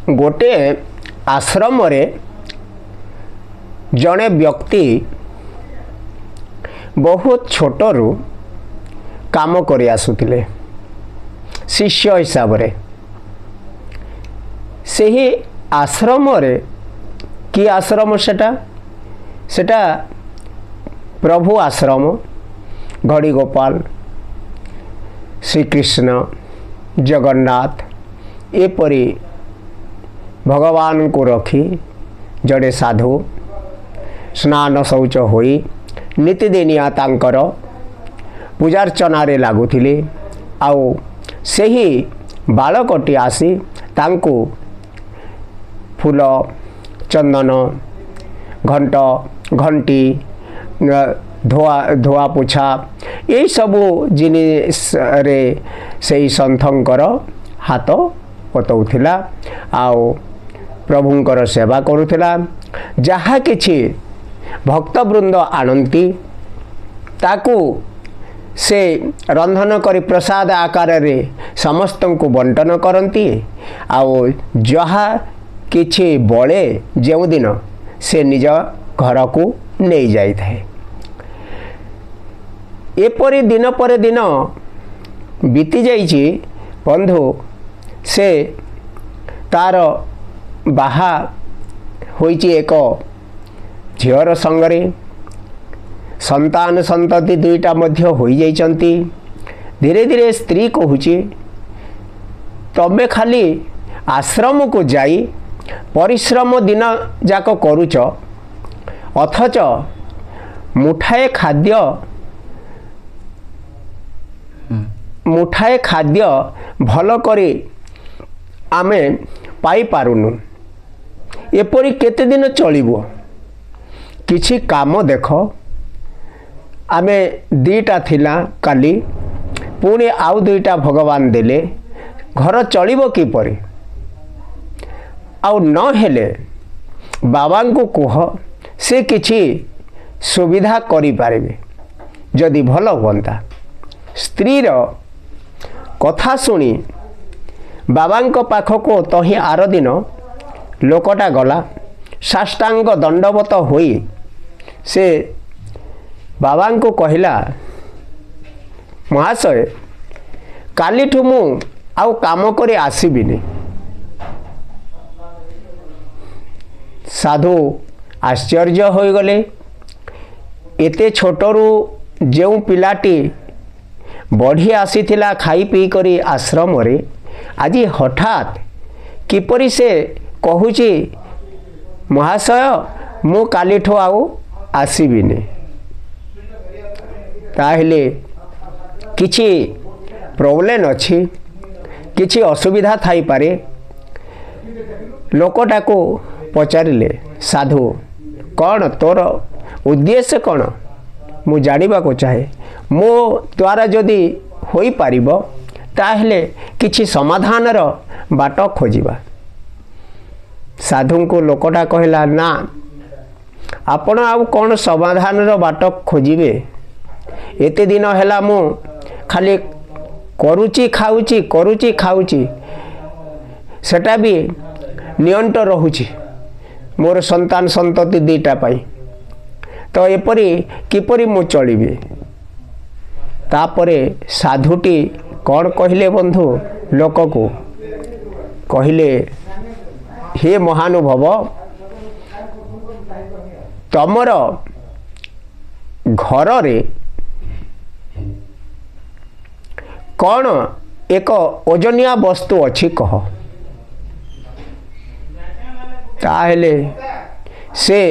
गोटे आश्रम रे जड़े व्यक्ति बहुत छोटरू काम कर आसुतिले शिष्य हिसाब रे। से ही आश्रम रे कि आश्रम सेटा प्रभु आश्रम घड़ी गोपाल श्रीकृष्ण जगन्नाथ एपरी भगवान को रखी जड़े साधु स्नान शौच होई नीतिदिनिया तांकर पूजार्चना लगुले आउ सही बालकटी आसी तांको फूल चंदन घंट घंटी धोआ पोछा यही सबू जिनिस रे से सन्थंकर हाथ पतौथिला आउ प्रभुंकर सेवा करुथिला। जहा किछि भक्तवृंद आणंती ताकू से रंधन करी प्रसाद आकार रे समस्त को बंटन करती आउ जहा किछि बळे जेउ दिन से निज घर को नहीं जाई थाए। एपरी दिन पर दिन बीती जाइछि बंधु से तार बाहा होइछि एक झीवर संगरे संतान संतति दुईटा मध्य होई जाइछंती। धीरे धीरे स्त्री कहूछि तबे खाली आश्रम को जाई परिश्रम दिन जाक करूच अथच मुठाए खाद्य भल करी आमे पाई पारुनु एपरी केते दिन चलिबो किछि काम देख आमे दीटा थिला काली पुणी आउ दुईटा भगवान देले घर चलिबो किपरि आउ न हेले बाबा को कह से किछि सुविधा करि पारिबे जदि भल होता। स्त्रीर कथा शुणी बाबा पाखक तही आर दिन लोकटा गला साष्टांग दंडवत होई से बाबा को कहला महाशय कालीठू मु आउ काम करे आसीबिनी। साधु आश्चर्य हो गले एते छोटरू जो पिलाटी बढ़ी आसीथिला खाई पी करी आश्रम रे आज हठात किपरि से कहूची महाशय मु कालीठू आउ आसीबिनी। ताहले किछि प्रॉब्लेम अछि किछि असुविधा थाई पारे। लोकटा को पचारिले साधु कौन तोर उद्देश्य कौन मु जानिबा को चाहे मो द्वारा जदि होई पारिबो ताहले किछि समाधान रो बाट खोजिबा। साधु को लोकटा कहला ना आपण आउ कौन समाधान रो बाट खोजिबे एते दिन हैला मु खाली करूची खाऊची सेटा भी नियंट रहुची मोर संतान संतति दीटा पाई तो एपरी किपरि मु चलिबी। तापरे साधुटी कौन कहले बंधु लोक को कहले हे महानुभव तमर घर रे कौन एक ओजनिया वस्तु अच्छी कह। ताहले से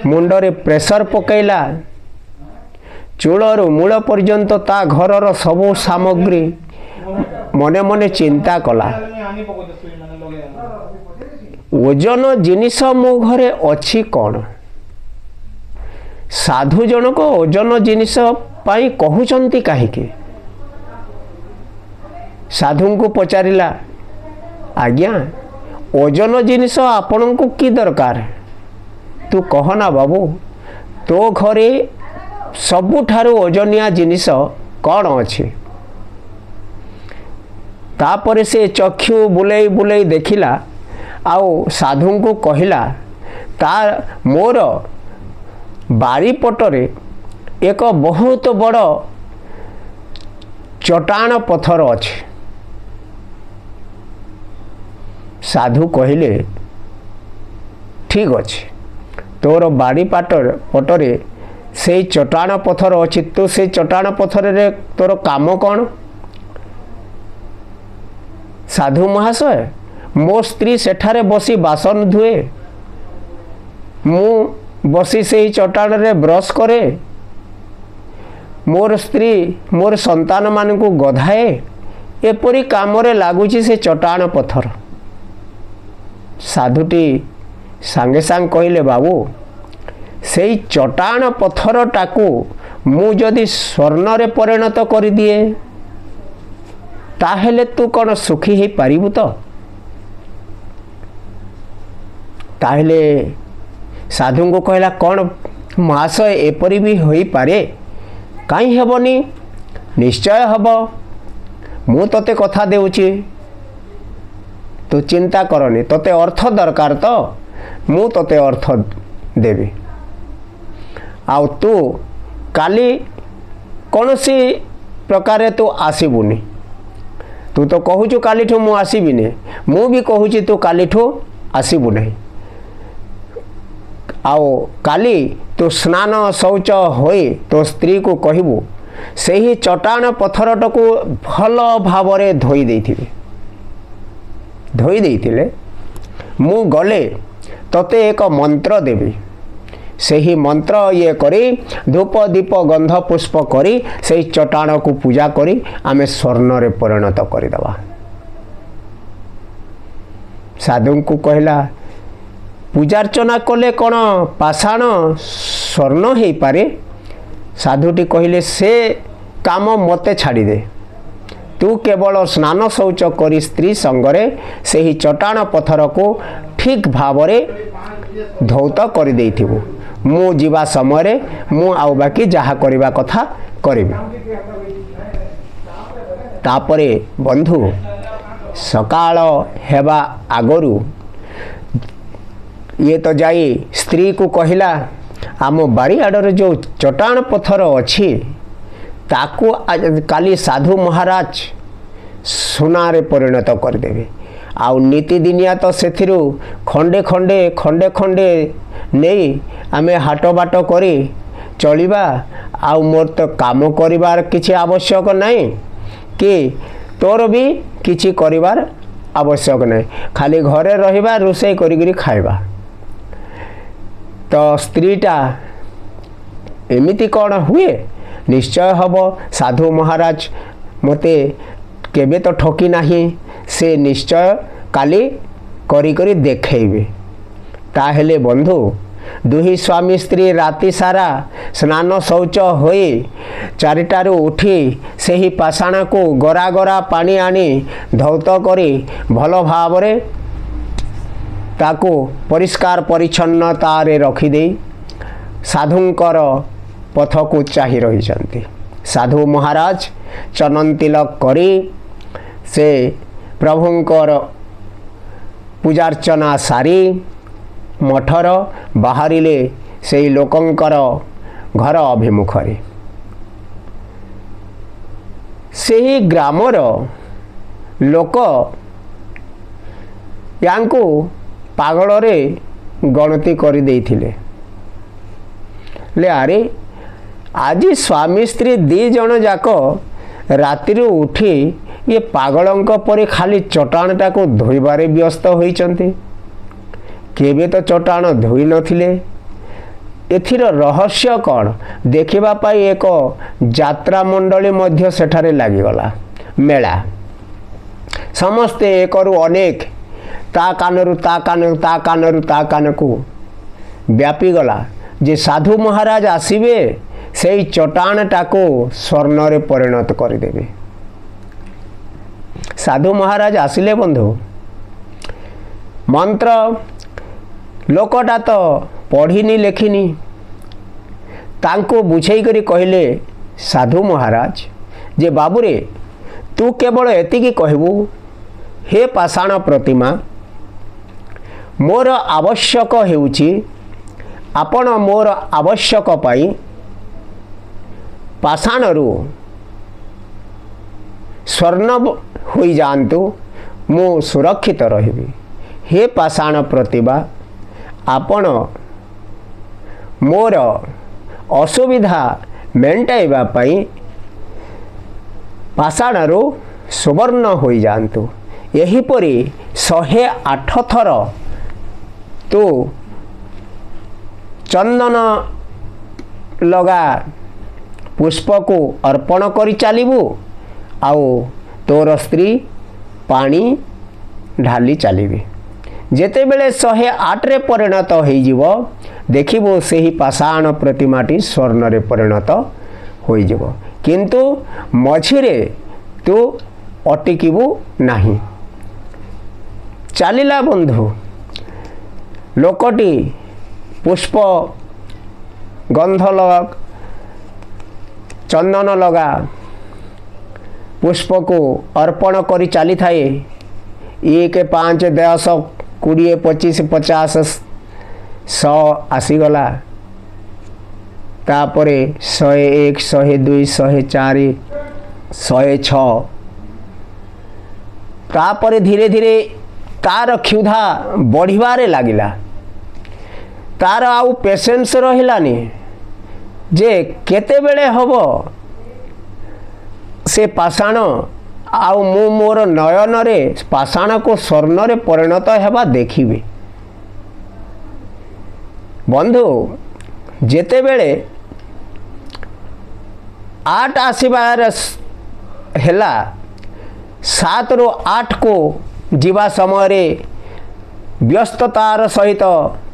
मुंडरे प्रेशर पकैला चूलरू मूल पर्यंत ता घरर सबु सामग्री मने मने चिंता कला ओजन जिनिस मो घरे अच्छी कौन। साधु जनक ओजन जिनिस पाई कहउचंती काहेकि साधु को पचारिला आज्ञा ओजन जिनिस आपण को की दरकार तू कहना बाबू तो घरे सबुठारु ओजनिया जिनिस कौन अच्छी। तापर से चक्षु बुलेई बुलेई देखिला आउ साधु को कहला ता मोर बारीपटरे एक बहुत बड़ चट्टान पत्थर अच्छे। साधु कहले ठीक अच्छे तोर बाड़ी पटरे से चट्टान पत्थर अच्छी तो से चट्टान पत्थर रे तोर काम कौन? साधु महाशय मो स्त्री सेठारे बसी बासन धुए मु बसी से चट्टान रे ब्रश करे मोर स्त्री मोर संतान मान को गधाए एपरी काम रे लागुची से चट्टान पत्थर। साधुटी सांगे सांग कहले बाबू से चट्टान पत्थर टाकू मु जदि स्वर्ण रे परिणत कर दिए ताहेले तू कौन सुखी ही पारिबु तो? ताहेले साधु को कहला कौन महाशय एपरी भी होई पारे? कहीं हेबनी निश्चय हब मु तते कथा देउची तू चिंता करनी तते अर्थ दरकार तो मु तते अर्थ देवी आउ तू काली कौन सी प्रकार तू आसबुनी तू तो कहूचु काली ठू मु आसबिनी मु भी कहूची तू काली ठू आसबु नहीं आओ काली तू स्नान शौच होई तो स्त्री को कहबू से ही चट्टान पत्थरटा को भल भावरे धोई देथिले मु गले तते एक मंत्र देवी से ही मंत्र ये करी धूप दीप गंध पुष्प करी से चट्टान को पूजा करी आमे स्वर्ण रे परिणत करदेवा। साधु को कहला पूजार्चना कले कौन पाषाण स्वर्ण हो पारे? साधुटी कहले से काम मते छाड़ी दे तू केवल स्नान शौच करी स्त्री संगरे से ही चट्टान पत्थर को ठीक भावरे धौत कर देथिबु मु जीवा समय मु आउ बाकी जहा करबा कथा करिबि। तापरे बंधु सकाळ हेबा आगरु ये तो जाई स्त्री को कहला आम बाड़ी आड़े जो चट्टान पत्थर अच्छी ताकू काली साधु महाराज सुनारे परिणत करदेवे आउ नीति दिनिया तो से खंडे खंडे खंडे खंडे नहीं आमे हाट बाट करी चलिबा आउ मोर तो काम करिवार किछि आवश्यक नहीं कि तोर भी किछि करिवार आवश्यक नहीं खाली घरे रहिबा रोषे करी खाइबा। तो स्त्रीटा एमिति कौन हुए? निश्चय हब साधु महाराज मते केबे तो ठकी नाही से निश्चय काली करी करी देखेबे। ताहेले बंधु दुही स्वामी स्त्री राति सारा स्नान शौच होई चारिटारू उठी से ही पाषाण को गरा गरा पानी आनी धौत करी भल भावरे ताकू परिष्कार परिच्छन्नता रे रखिदे साधुंकर पथ को चाहि रही। साधु महाराज चनन तिलक करी से प्रभुंकर पूजार्चना सारी मठर बाहरिले से लोकंकर घर अभिमुखरे से ही ग्रामर लोक यांको पागल रे गणति करी देइथिले ले अरे आज स्वामी स्त्री दी जन जाक राति उठी ये पागलंक परी खाली चट्टाणटा को धोइबारे व्यस्त होइचंती केबे तो चट्टाण धोई नथिले। एथिर रहस्य कौन देखिबा पाई एक यात्रा मंडली मध्य सेठारे लागिगला मेला समस्ते एकरु अनेक ता कानरु ता कान ता कानरु ता कान को व्यापी गला जे साधु महाराज आसीबे से चट्टाणटा को स्वर्ण रे परिणत करदेवे। साधु महाराज आसिले बंधु मंत्र लोकटा तो पढ़िनी लेखिनी तांको बुझेई करी कहले साधु महाराज जे बाबूरे तू केवल एतिकी कहबू हे पाषाण प्रतिमा मोर आवश्यक हेउची आपण मोर आवश्यक पाई पाषाणरू स्वर्ण होई जातु मु सुरक्षित रहिबी। हे पाषाण प्रतिभा आपण मोर असुविधा मेंटाइबा पाई पाषाणरू सुवर्ण होई जातु। एहीपरि 108 थर तू चंदन लगा पुष्प को अर्पण करी चलबू आउ तोर स्त्री पानी ढाली चलिबी। जेते बेले 108 रे परिणत होइजिवो देखिबो सेही पाषाण प्रतिमाटी स्वर्ण रे परिणत होइजिवो किंतु मझिरे तू अटिकिबू नाही। चलिला बंधु लोकटी पुष्प गंध लगा चंदन लगा पुष्प को अर्पण करी चली थाए 1 5 10 20 25 50 100 आसीगला तापरे 101 102 104 106 तापरे धीरे धीरे तार क्षुधा बढ़िबारे लागिला। तार आउ पेशेंस रहिलानी जे केते बेले हबो से पाषाण आउ मु मोर नयन रे पाषाण को स्वर्ण रे परिणत हेबा देखिबे। बंधु जेते बेले 8 आसीबार हेला 7 रु 8 को जीवा समय रे व्यस्ततार सहित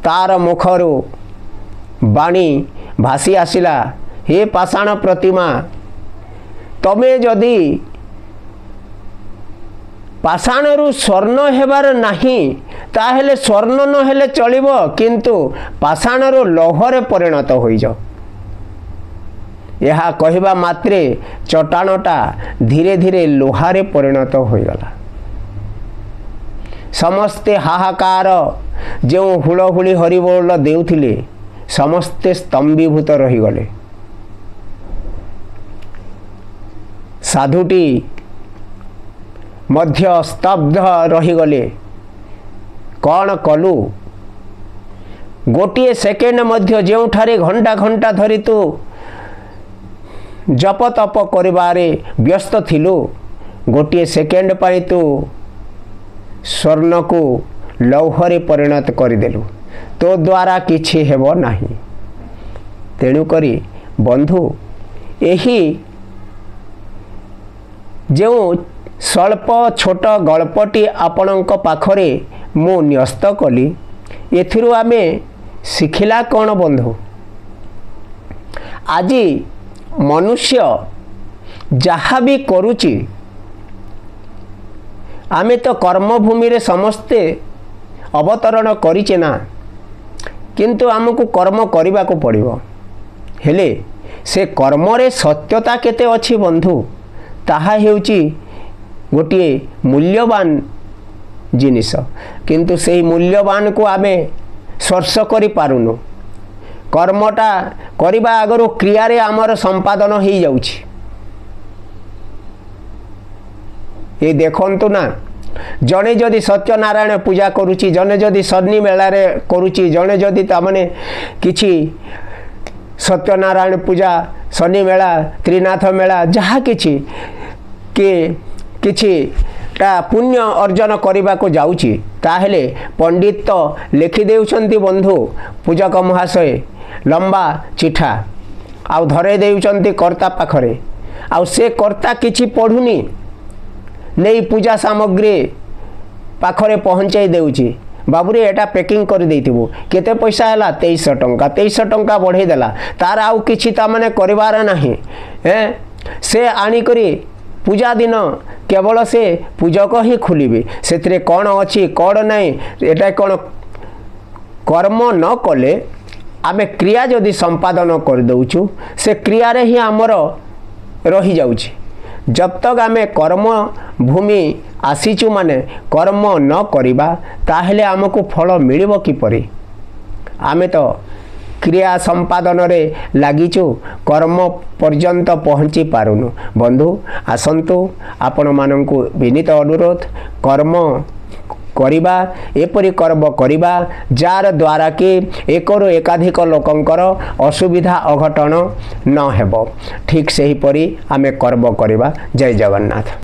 तार मुखरू बाणी भासी आसिला हे पाषाण प्रतिमा तमे जदि पाषाणरू स्वर्ण हेबार नाही ताहेले स्वर्ण न हेले चलिबो किंतु पाषाणरू लौहरे परिणत होई जाओ। यह कहवा मात्रे चट्टाणटा धीरे धीरे लोहारे परिणत हो गला। समस्ते हाहाकार जो हुलहुली हरिबोल देउथिले समस्ते स्तंभीभूत रहीगले। साधुटी मध्य स्तब्ध रहीगले। कौन कलु गोटे सेकेंड मध्य जोठारे घंटा घंटा धरी तू जप तप करिबारे व्यस्त थिलु गोटे सेकेंड पाई तू स्वर्ण को लौहरे परिणत करदेलु तो द्वारा किछि हेबो नाही। तेणु करी बंधु एही जो स्वल्प छोट गल्पटी आपणक पाखरे मु न्यस्त कली एथिरु आमे शिखिला कौन बंधु आज मनुष्य जहाँ भी करुची आमे तो कर्मभूमि रे समस्ते अवतरण करिचे ना किंतु आमको कर्म करने को पड़िबो। हेले से कर्म रे सत्यता केते अछि बंधु ताहा हेउची गोटे मूल्यवान जिनिस किंतु से मूल्यवान को आमे स्पर्श करि पारुनु। कर्मटा करिबा आगरो क्रिया रे आमर संपादन हो जाउछि। ये देखंतु ना जने जदि सत्यनारायण पूजा करुची जने जदि शनि मेला रे करुची जने जदि तामने किछि सत्यनारायण पूजा शनि मेला त्रिनाथ मेला जहाँ किछि के किछि ता पुण्य अर्जन करने को जाउची ताहेले पंडित तो लिखि देउछंती बंधु पूजक महाशय लंबा चिठा आउ धरे देउछंती कर्ता पाखरे आउ से कर्ता किछि पढ़ुनी नहीं पूजा सामग्री पाखरे पहुँचाई देउची बाबूरे एटा पैकिंग कर देइथिबो केते पैसा हैला 2300 टंका बढ़े देला तार आउ किछि ता माने करिवार नाही से आनी करी पूजा दिन केवल से पूजक ही खुलिबे सेथिरे कौन अछि कौन नहीं एटा कौन कर्म न कले आमे क्रिया जदि संपादन कर दउछु से क्रिया रे ही हमर रही जाउछि जब तक आमे कर्म भूमि आसीचु माने कर्म न करिबा ताहेले आमको फल मिलिबो किपरि। आमे तो क्रिया संपादन रे लागिचु कर्म पर्यंत पहुँची पारुनु। बंधु आसंतु आपण मानंकु विनीत अनुरोध कर्म करिबा एपरि कर्म करिबा जार द्वारा कि एकरु एकाधिक लोकंकर असुविधा अघटन न हेबो। ठीक सेही परि आमे कर्म करिबा। जय जगन्नाथ।